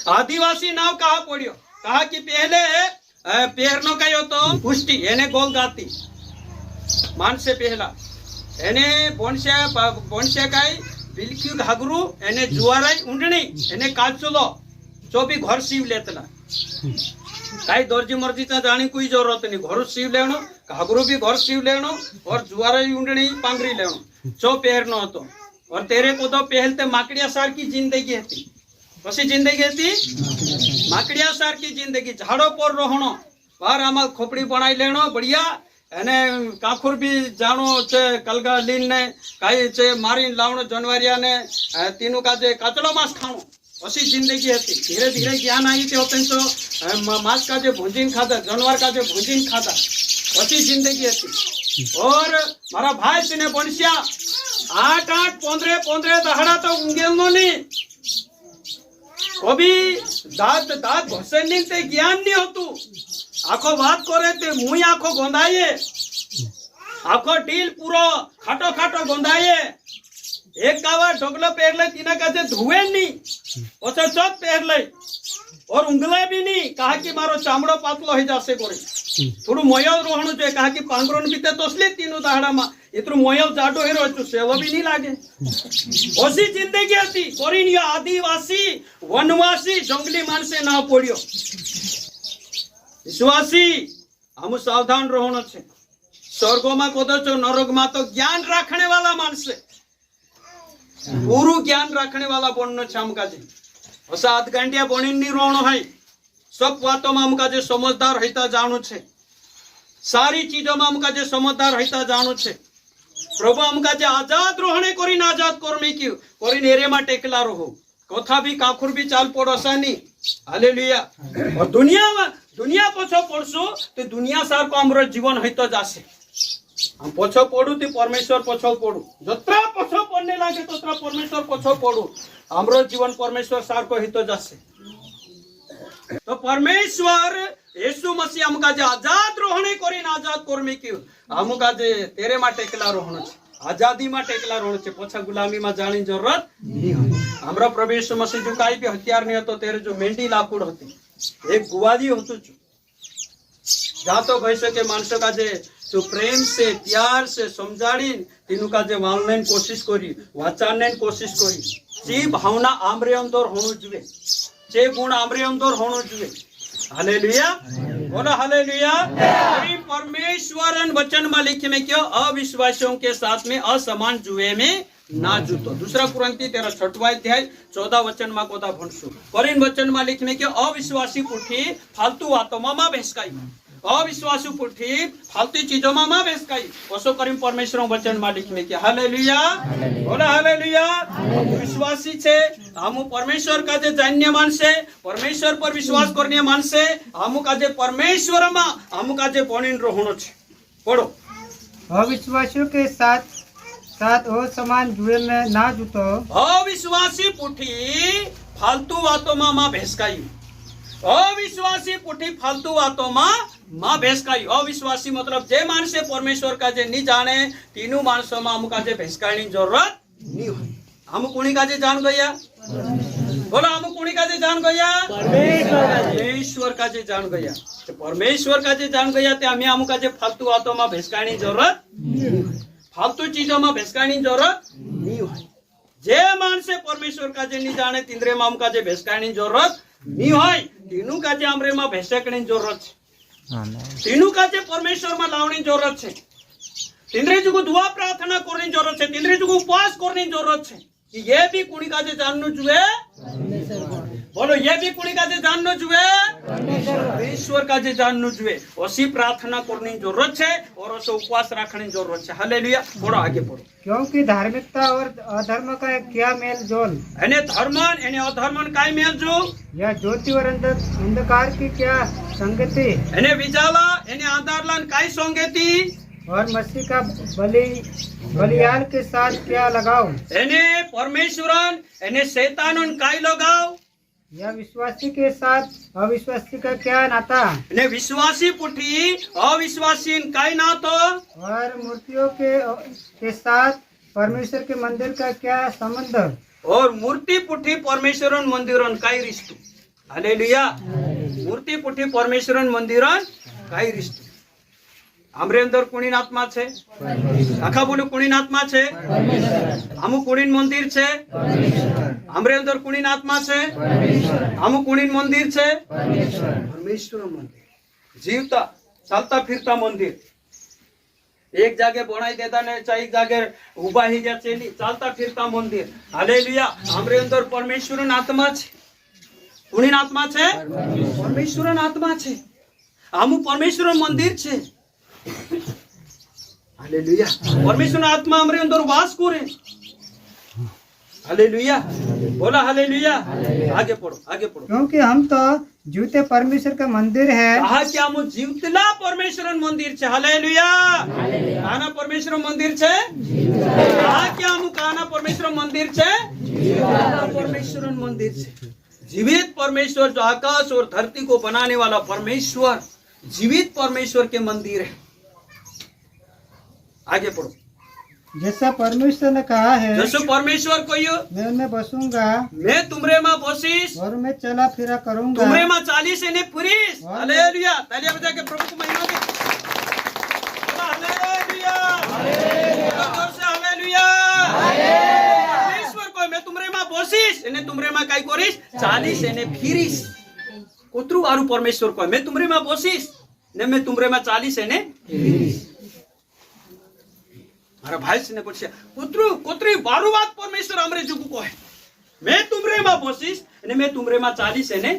आदिवासी नाव कहा पड़ियो कहा कि पहले पेरनो कयो तो पुष्टि एने गोल गाती मानसे पहला एने बोनसे काई बिलक्यू घागरू एने जुआराई उंडणी एने काचलो जो भी घर सीव लेतला काई दर्जी मर्जी ता जानी कोई जरूरत नहीं घर सीव लेनो घागरू भी घर सीव लेनो और जुआराई उंडणी पांगरी लेनो जो पहरनो तो और तेरे को तो पहलते माकड़िया सार की जिंदगी थी कशी जिंदगी थी माकड़िया सार की जिंदगी झाड़ो पर रहनो बार आमा खोपड़ी बनाई लेनो बढ़िया एने काखुर भी जानो छे कलगा लीन ने काई छे मारीन लावनो जनवारिया ने तीनों का जे काचलो मांस खानो असी जिंदगी थी धीरे धीरे ज्ञान आई थे होते तो मांस का जे भुंजीन खाता जानवर का जे भुंजीन खाता असी जिंदगी थी और मारा भाई सीने बनसिया 8-8 15 दहाड़ा तो उंगेल नो नहीं कभी दांत घसे नहीं ते ज्ञान नहीं होतु आखो बात करे ते मुई आखो गोंधाये आखो डील पूरो खाटो खाटो गोंधाये एक कावा ढोकलो पेर ले तीना का धुए नहीं ओछो सब पेर ले और उंगले भी नहीं कहा कि मारो चामड़ो पातलो ही जासे करे थोड़ू मोयल रोहणु जो कहा कि पांगरोन बीते तोसले तीनों दाहड़ा मा इतरो मोयल जाडो हेरो छु सेवा भी नहीं लागे ओसी जिंदगी हती कोरिन यो आदिवासी वनवासी जंगली मानसे ना पड़ियो विश्वासी हम सावधान रहनो छे स्वर्गो में कोदो छो नरक में तो ज्ञान राखने वाला मानसे पूरू ज्ञान राखने वाला बननो छे हमका जे ओसा आधगांडिया बनी नहीं रहनो है सब बातों में हमका जे समझदार रहता जानो छे सारी चीजों में हमका जे समझदार रहता जानो छे प्रभु हमका जे आजाद रोहणे कोरीन आजाद करमे क्यों कोरीन एरे मा टेकला रहो कथा भी काखुर भी चाल पड़ोसा नहीं हालेलुया और दुनिया पछो पड़सो तो दुनिया सार को हमरो जीवन हईतो जासे हम पछो पड़ू तो परमेश्वर पछो पड़ू जत्रा पछो पड़ने लागे तोत्रा परमेश्वर पछो पड़ू हमरो जीवन परमेश्वर सार को हईतो जासे तो परमेश्वर यीशु मसीह हमका जे आजाद रोहणे कोरीन आजाद करमे क्यों हमका जे तेरे मा टेकला रोहणो छे आजादी मा टेकला रोहणो छे पछा गुलामी मा जानी जरूरत नहीं होय हमरा प्रभु यीशु मसीह जो काई भी हथियार नहीं होतो तेरे जो मेंढी लाकूड होती एक गुवादी होतो छु जा तो भई सके मानसो का जे जो प्रेम से प्यार से समझाड़ी तीनों का जे वालने कोशिश करी वाचाने कोशिश करी जी भावना आमरे अंदर होनो जुए जे गुण आमरे अंदर होनो जुए हालेलुया बोलो हालेलुया परमेश्वर वचन में लिखे में क्यों अविश्वासियों के साथ में असमान जुए में ना जूतो दूसरा कुरंती 13 अध्याय 14 वचन में कोदा भणसु कोरिन वचन में लिखे में क्यों अविश्वासी पुठी फालतू बातों में भेसकाई अविश्वासी पुठी फालतू चीजों में भेसकाई ओसो करीम परमेश्वर वचन में लिखे में क्या हालेलुया बोलो हालेलुया विश्वासी छे हम परमेश्वर का जे जान्य मानसे परमेश्वर पर विश्वास करने मानसे हम का जे परमेश्वर में हम का जे बनिन रहणो छे पढ़ो अविश्वासियों के साथ समान जुए में ना जूतो अविश्वासी पुठी फालतू बातों में भेसकाई अविश्वासी पुठी फालतू बातों में भेसकाई अविश्वासी मतलब जे मानसे परमेश्वर का जे नहीं जाने तीनों मानसों में हमका जे भेसकाई जरूरत नहीं हो हम कुणी का जे जान गया बोलो हम कुणी का जे जान गया परमेश्वर का जे जान गया तो परमेश्वर का जे जान गया ते हमें हमका जे फालतू बातों में भेसकाई जरूरत फालतू चीजों में भेसकाई जरूरत नहीं हो जे मानसे परमेश्वर का जे नहीं जाने तिंद्रे में हमका जे भेसकाई जरूरत नहीं हो तीनों का जे हमरे में भेसकणी जरूरत है तीनों का जे परमेश्वर में लावनी जरूरत है तिंद्रे जो दुआ प्रार्थना करनी जरूरत है तिंद्रे जो उपवास करनी जरूरत है कि ये भी कुणी का जे जाननो जुए बोलो ये भी कुणी का जे जाननो जुए परमेश्वर का जे जाननो जुए ओसी प्रार्थना करनी जरूरत है और ओसे उपवास रखनी जरूरत है हालेलुया पढ़ो आगे पढ़ो क्योंकि धार्मिकता और अधर्म का क्या मेल जोल एने धर्मन एने अधर्मन काय मेल जोल या ज्योति और अंधकार की क्या संगति एने विजाला एने आंधारलान काय संगति और मसीह का बलियाल के साथ क्या लगाओ एने परमेश्वरन एने शैतानन काय लगाओ या विश्वासी के साथ अविश्वासी का क्या नाता एने विश्वासी पुठी अविश्वासी काय नातो और मूर्तियों के साथ परमेश्वर के मंदिर का क्या संबंध और मूर्ति पुठी परमेश्वरन मंदिरन काय रिश्तो हालेलुया मूर्ति पुठी परमेश्वर मंदिर कई रिश्ते हमरे अंदर कुणीन आत्मा छे आखा बोलो कुणीन आत्मा छे हमु कुणीन मंदिर छे हमरे अंदर कुणीन आत्मा छे हमु कुणीन मंदिर छे परमेश्वर मंदिर जीवता चलता फिरता मंदिर एक जागे बनाई देता ने चाहे एक जागे उभा ही जाचे नहीं चलता फिरता मंदिर हालेलुया हमरे अंदर परमेश्वर आत्मा छे कुणीन आत्मा छे परमेश्वर आत्मा छे हमु परमेश्वर मंदिर छे हालेलुया परमेश्वर आत्मा हमरे अंदर वास करे हालेलुया बोला हालेलुया आगे पढ़ो क्योंकि हम तो जीवते परमेश्वर का मंदिर है कहा कि हम जीवतला परमेश्वर मंदिर छे हालेलुया काना परमेश्वर मंदिर छे कहा कि हम काना परमेश्वर मंदिर छे परमेश्वर मंदिर छे जीवित परमेश्वर जो आकाश और धरती को बनाने वाला परमेश्वर जीवित परमेश्वर के मंदिर है आगे पढ़ो जैसा परमेश्वर ने कहा है जैसे परमेश्वर को मैं उनमें बसूंगा मैं तुमरे में बसीस और मैं चला फिरा करूंगा तुमरे में 40 ने पुरीस हालेलुया तालियां बजा के प्रभु को महिमा दे हालेलुया हालेलुया परमेश्वर को मैं तुमरे में बसीस ने तुमरे में काई करिस 40 ने फिरिस कोतरु आरु परमेश्वर को मैं तुमरे में बसीस ने मैं तुमरे में 40 ने फिरिस मारा भाई से ने पूछा पुत्रु कोतरी बारू बात परमेश्वर हमरे जुगु को है मैं तुमरे में बसीस ने मैं तुमरे में 40 ने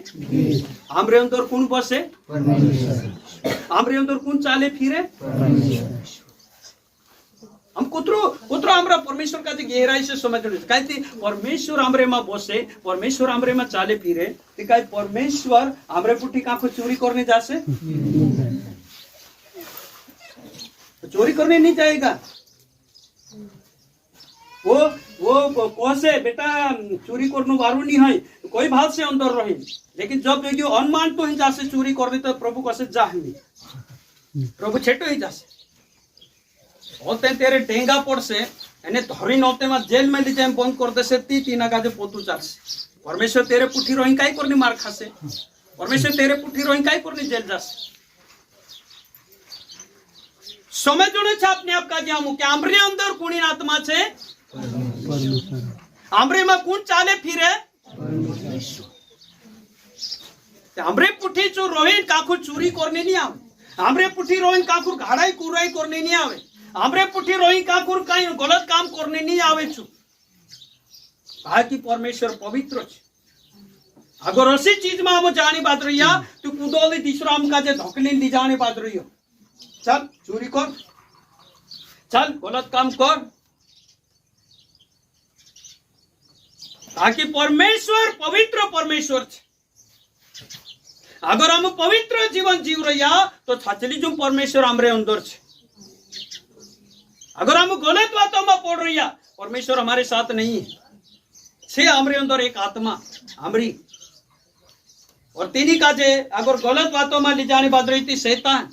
हमरे अंदर कौन बसे परमेश्वर हमरे अंदर कौन चाले फिरे परमेश्वर हम कोतरो हमरा परमेश्वर का गहराई से समझ लो कहते परमेश्वर हमरे में बसे परमेश्वर हमरे में चाले फिरे ते काई परमेश्वर हमरे पुठी काखो चोरी करने जासे चोरी करने नहीं जाएगा वो कोसे बेटा चोरी करने वारू नहीं है कोई बात से अंदर रही लेकिन जब देखियो अनुमान तो ही जासे चोरी करने तो प्रभु कसे जा ही प्रभु छेटो ही जासे बोलते तेरे टेंगा पड़ से एने धरी नौते में जेल में ले जाए बंद कर दे से तीन का जो पोतू चार से परमेश्वर तेरे पुठी रोही काई करने मार खासे परमेश्वर तेरे पुठी रोही काई करने जेल जासे समझने छे अपने आप का जामु कि हमरे अंदर कुणी आत्मा छे हमरे में कौन चाले फिरे हमरे पुठी चो रोहिन काखु चोरी करने नहीं आवे हमरे पुठी रोहिन काखुर घाड़ाई कुराई करने नहीं आवे हमरे पुठी रोहिन काखुर काई गलत काम करने नहीं आवे छु कहा कि परमेश्वर पवित्र छे अगर ऐसी चीज में हम जानी बात रहिया तो कुदोली तीसरा हम का जे धकली ली जाने बात रहियो चल चोरी कर चल गलत काम कर ताकि परमेश्वर पवित्र परमेश्वर छे अगर हम पवित्र जीवन जीव रहिया तो छाचली जो परमेश्वर हमरे अंदर छे अगर हम गलत बातों में पड़ रहिया परमेश्वर हमारे साथ नहीं है छे हमरे अंदर एक आत्मा हमरी और तीनी का जे अगर गलत बातों में ले जाने बात रही थी शैतान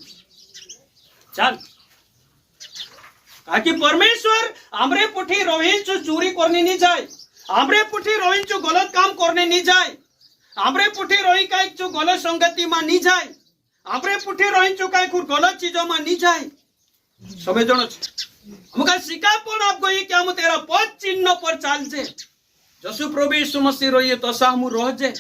चल ताकि परमेश्वर हमरे पुठी रोहिन चो चोरी करने नहीं जाए हमरे पुठी रोहिन चो गलत काम करने नहीं जाए हमरे पुठी रोही का चो गलत संगति में नहीं जाए हमरे पुठी रोहिन चो का गलत चीजों में नहीं जाए समझो हमका सिखापन आपको ये क्या हम तेरा पद चिन्ह पर चाल जे जसु प्रभु यीशु मसीह रहिए तसा हम रह जे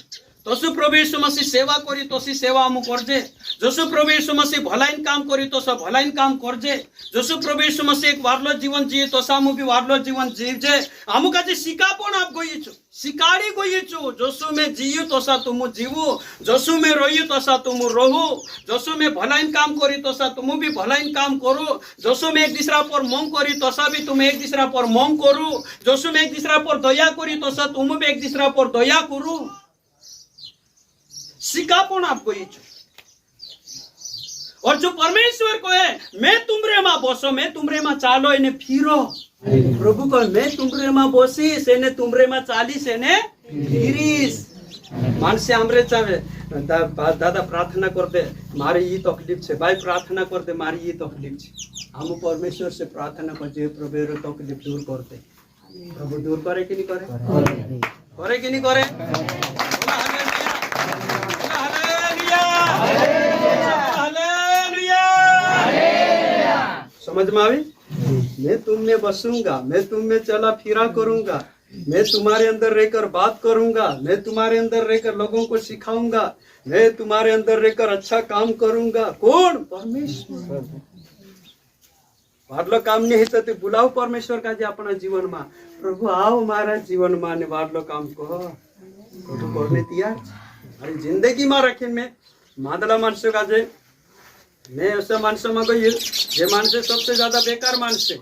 तसु प्रभु यीशु मसीह सेवा करी तसी सेवा हम करजे जसु प्रभु यीशु मसीह भलाइन काम करी तसा भलाइन काम करजे जसु प्रभु यीशु मसीह एक वारलो जीवन जिए तसा हम भी वारलो जीवन जीवजे हम का जे सिखापन आप गई छु सिकारी गई छु जसु में जियो तसा तुम जीवो जसु में रहियो तसा तुम रहो जसु में भलाइन काम करी तसा तुम भी भलाइन काम करो जसु में एक दूसरा पर मंग करी तसा भी तुम एक दूसरा पर मंग करो जसु में एक दूसरा पर दया करी तसा तुम भी एक दूसरा पर दया करो सिखापन आपको ये और जो परमेश्वर को है मैं तुमरे में बसो मैं तुमरे में चालो इन्हें फिरो प्रभु को मैं तुमरे में बसीस इन्हें तुमरे में चालीस इन्हें फिरीस मान से हमरे चाहे दादा प्रार्थना करते मारी ये तकलीफ से भाई प्रार्थना करते मारी ये तकलीफ से हम परमेश्वर से प्रार्थना करते प्रभु तकलीफ दूर करते प्रभु दूर करे कि नहीं करे कि नहीं करे समझ में आवी? मैं तुम में बसूंगा, मैं तुम में चला फिरा करूंगा, मैं तुम्हारे अंदर रहकर बात करूंगा, मैं तुम्हारे अंदर रहकर लोगों को सिखाऊंगा, मैं तुम्हारे अंदर रहकर अच्छा काम करूंगा। कौन? परमेश्वर। वाडलो काम नहीं है तो बुलाओ परमेश्वर का जे अपना जीवन में, प्रभु आओ मारा जीवन में ने वाडलो काम को तो करने तैयार। अरे जिंदगी में रखे में मादला मानसों का जे मैं ऐसा मानसों में गई जे मानसे सबसे ज्यादा बेकार मानसे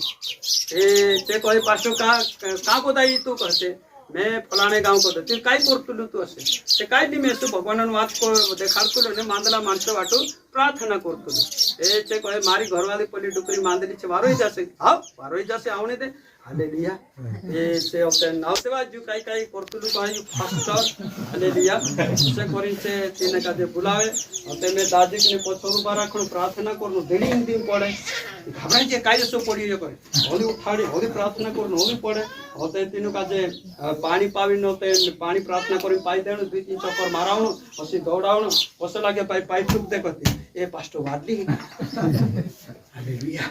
ते कोई पासो का को दाई तू कहते मैं फलाने गांव को देते काय करतुलो तू असे ते काय दी मैं सु भगवान वात को देखाडतुलो ने मांदला माणसं वाटू प्रार्थना करतुलो ए ते कोई मारी घरवाली पली डुकरी मांदली छे वारोई जासे हाव वारोई जासे आवणे दे हालेलुया ए से होते नाव सेवा जो काय काय करतुलो काय फास्टर हालेलुया से करिन से तिने का जे बुलावे होते में दाजिक ने पोछोरु बाराखण प्रार्थना करनु देली दिन पड़े घबराई जे काय सो पड़ी जे करे होली उठाड़ी होली प्रार्थना करनु होली पड़े होते तीनु का जे पानी पावी नते पानी प्रार्थना करी पाई देणु 2-3 चक्कर मारावणु पछी दौड़ावणु पछे लागे पाई पाई चुप दे कहती ए पास्टर वाडली हालेलुया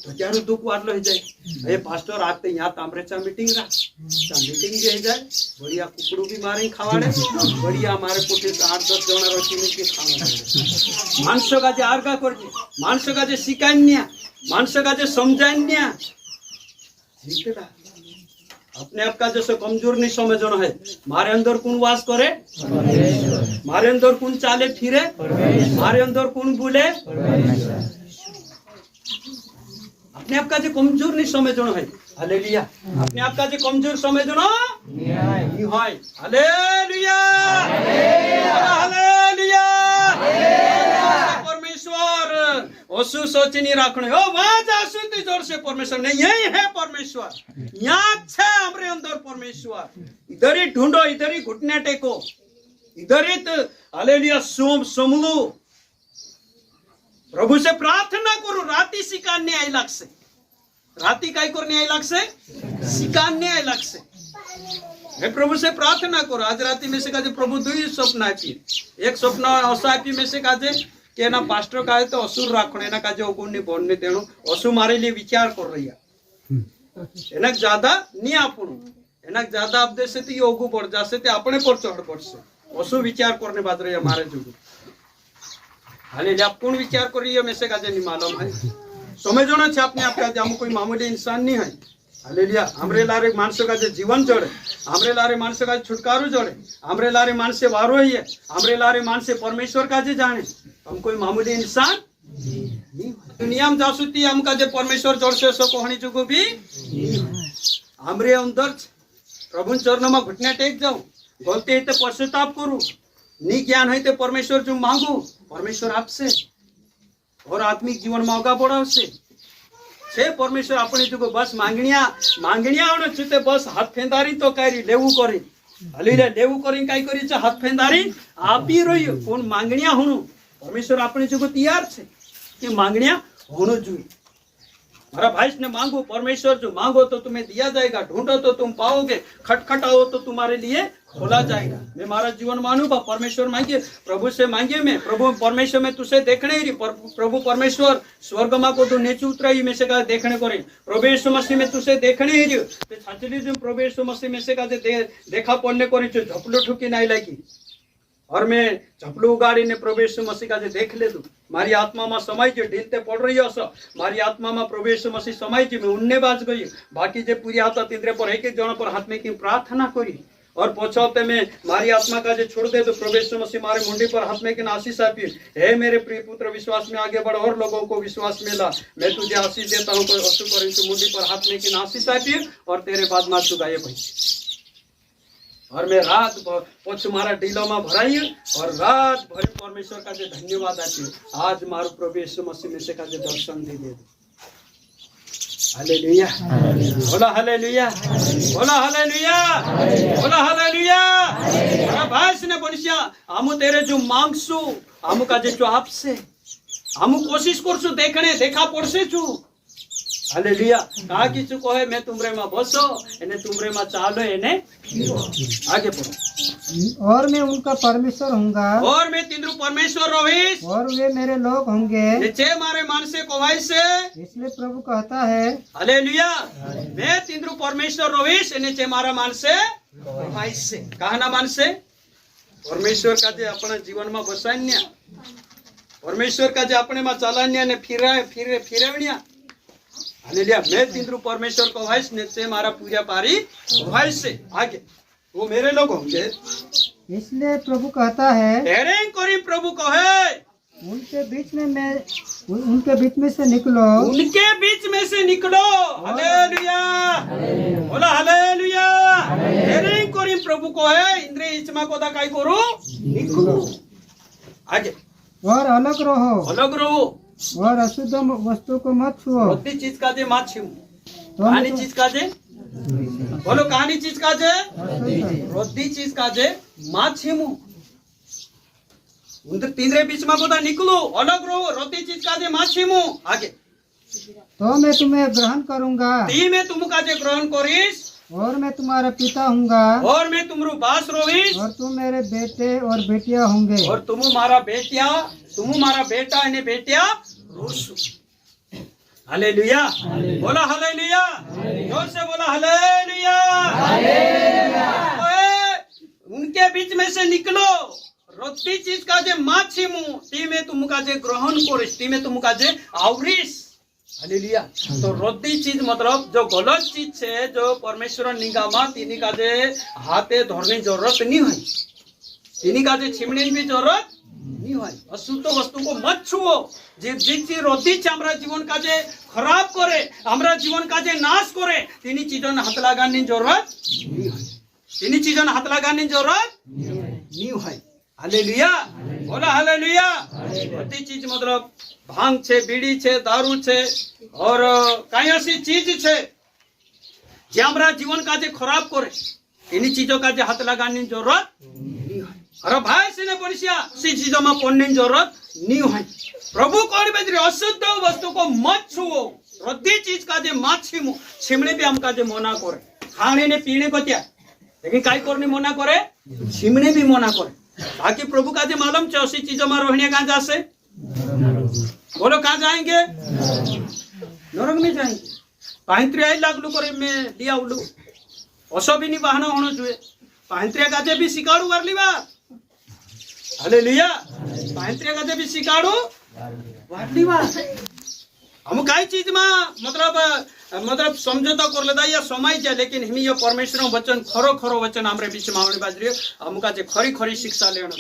तो त्यानु दुख वाडलो हे जाय ए पास्टर आते यहाँ तांबरेचा मीटिंग रा मीटिंग जे जाय बढ़िया कुकड़ू भी मारे खावाड़े बढ़िया हमारे पोटे 8-10 जण रोटी में के खाना मानसो का जे आर्गा करजे मानसो का जे सिकान्या मानसो का जे समझान्या जीतेला अपने आप का जैसे कमजोर नहीं समझना है। मारे अंदर कौन वास करे? मारे अंदर कौन चाले फिरे? मारे अंदर कौन बोले? अपने आप का जो कमजोर नहीं समझना है। हालेलुया। अपने आप का जो कमजोर समझना नहीं है। हालेलुया। हालेलुया। परमेश्वर ओसु सोच नहीं रखने ओ वाज आसुती जोर से परमेश्वर नहीं यही है परमेश्वर यहाँ छे हमरे अंदर परमेश्वर इधर ही ढूंढो इधर ही घुटने टेको इधर ही हालेलुया समलो प्रभु से प्रार्थना करो राती सिकाने आई लग से राती काय करने आई लग से सिकाने आई लग से मैं प्रभु से प्रार्थना करो आज राती में से का प्रभु 2 स्वप्न आपी एक स्वप्न ऐसा आपी में से का के ना पास्टर का है तो असुर राखने ना का जो कोनी बोलने तेणु असु मारे लिए विचार कर रही है एनक ज्यादा नहीं आपण एनक ज्यादा अपदेश से तो योगु बढ़ जासे ते अपने पर चढ़ पड़से असु विचार करने बाद रही हमारे जुगु हाले आप कौन विचार कर रही है में से का नहीं मालूम है समझना छे अपने आप का हम कोई मामूली इंसान नहीं है हालेलुया हमरे लारे मानसों का जीवन जोड़े हमरे लारे मानसों का छुटकारो जोड़े हमरे लारे मानसे वारो ही है हमरे लारे मानसे परमेश्वर का जाने हम कोई मामूली इंसान दुनिया में जासुती हम का परमेश्वर जोड़ से सो कहनी चुको भी हमरे अंदर प्रभु चरणों में घुटने टेक जाऊं गलती है तो पश्चाताप करूं नी ज्ञान है तो परमेश्वर जो मांगू परमेश्वर आपसे और आत्मिक जीवन में आगा बढ़ाव से परमेश्वर अपने जो बस मांगणिया आवने छे बस हाथ फेंदारी तो करी लेवू करी हालेलुया लेवू करी काय करी छे हाथ फेंदारी आपी रही कोण मांगणिया होणु परमेश्वर अपने जो तैयार छे कि मांगणिया होणु जोईए मारा भाई ने मांगो परमेश्वर जो मांगो तो तुम्हें दिया जाएगा ढूंढो तो तुम पाओगे खटखटाओ तो तुम्हारे लिए खोला जाएगा मैं मारा जीवन मानू परमेश्वर मांगे प्रभु से मांगे मैं प्रभु परमेश्वर में तुझे देखने ही प्रभु परमेश्वर स्वर्ग माँ को तो नीचे उतरा ही में से का देखने को प्रभु यीशु मसीह में तुझे देखने ही छाचली जो प्रभु यीशु मसीह में से का देखा पड़ने को झपलो ठुकी नहीं लगी और मैं झपलू उगाड़ी ने प्रभु यीशु मसीह का देख ले दू मारी आत्मा में समय जो ढीलते पड़ रही हो मारी आत्मा में प्रभु यीशु मसीह समय जी मैं उन्ने बाज गई बाकी जो पूरी आता तिंद्रे पर एक जन पर हाथ में की प्रार्थना करी और पहुंचाते में मारी आत्मा का जो छोड़ दे तो प्रभु यीशु मसीह मारे मुंडी पर हाथ में की आशीष आपी हे मेरे प्रिय पुत्र विश्वास में आगे बढ़ और लोगों को विश्वास मिला मैं तुझे आशीष देता हूँ मुंडी पर हाथ में की आशीष आपी और तेरे बाद मार चुकाए भाई और मैं रात पक्ष मारा डीलो में भराई और रात भर परमेश्वर का जो धन्यवाद आती आज मारो प्रभु यीशु मसीह में से का जो दर्शन दे दे हालेलुया बोला हालेलुया बोला हालेलुया बोला हालेलुया अरे भाई ने बोलिया हम तेरे जो मांगसु हम का जो आपसे हम कोशिश करसु देखने देखा पड़से छु हालेलुया कहा किचु कहे मैं तुमरे में बसो एने तुमरे में चालो एने आगे पढ़ो और मैं उनका परमेश्वर होऊंगा और मैं तिंद्रु परमेश्वर रहीश और वे मेरे लोग होंगे नीचे मारे मानसे कोवाई से इसलिए प्रभु कहता है हालेलुया मैं तिंद्रु परमेश्वर रहीश नीचे मारा मानसे कोवाई से कहा ना मानसे परमेश्वर का जे अपना जीवन में बसान्या परमेश्वर का जे अपने में चालान्या ने फिरवण्या हालेलुया मैं तिंद्रु परमेश्वर को भाई से मारा पूजा पारी भाई से आगे वो मेरे लोग होंगे इसलिए प्रभु कहता है हेरें करी प्रभु कहे उनके बीच में से निकलो उनके बीच में से निकलो हालेलुया बोला हालेलुया हेरें करी प्रभु कहे इंद्र इच्छा को दा काई करो निकलो आगे और अलग रहो और अशुद्ध वस्तु को मत छुओ बड़ी चीज का जे मत छुओ कहानी चीज का जे बोलो कहानी चीज का जे बड़ी चीज का जे मत छुओ उन तीनरे बीच में बोला निकलो अलग रहो रोटी चीज का जे मत छुओ आगे तो मैं तुम्हें ग्रहण करूंगा ती में तुम का जे ग्रहण करीस और मैं तुम्हारा पिता हूँगा और मैं तुमरू बास रोहीस और तुम मेरे बेटे और बेटियां होंगे और तुम मारा बेटा ने बेटिया रोसु हालेलुया बोला हालेलुया जोर से बोला हालेलुया उनके बीच में से निकलो रोटी चीज का जे माछी मुंह ती में तुम का जे ग्रहण करिस ती में तुम का जे आवरिस हालेलुया तो रोटी चीज मतलब जो गलत चीज है जो परमेश्वर निगामा तिनी का जे हाथे धरने जरूरत नहीं है तिनी का जे छिमने भी जरूरत नहीं है अशुद्ध वस्तु को मत छुओ जे चीज रोटी हमारा जीवन का जे खराब करे हमारा जीवन का जे नाश करे तिनी चीजों ने हाथ लगाने जरूरत नहीं है तिनी चीजों ने हाथ लगाने जरूरत नहीं है हालेलुया बोला हालेलुया बड़ी चीज मतलब भांग छे बीड़ी छे दारू छे और कई ऐसी चीज छे जे हमारा जीवन का जे खराब करे इन्हीं चीजों का जे हाथ लगाने जरूरत नहीं है अरे भाई से पड़िया सी चीजों में पड़ने जरूरत नहीं है प्रभु कौन अशुद्ध वस्तु को मत छुओ रोटी चीज का जे मत छिमो छिमने भी हमका जे मना करे खाने ने पीने को क्या लेकिन काई करने मना करे छिमने भी मना करे बाकी प्रभु का जे मालूम है उसी चीजों में रोहने कहाँ जा से बोलो कहाँ जाएंगे नरक में जाएंगे पांत्रिया लागलू करे में दिया उलू असो भी नहीं बहाना होना चाहिए पांत्रिया का जे भी सिकाड़ू कर ली बात हालेलुया पांत्रिया का जे भी सिकाड़ू वाटली बात हम कई चीज में मतलब समझौता कर लेता या समय जाए लेकिन हम ये परमेश्वर वचन खरो वचन हमारे बीच में आवड़ी बाजरी हमका जे खरी शिक्षा लेना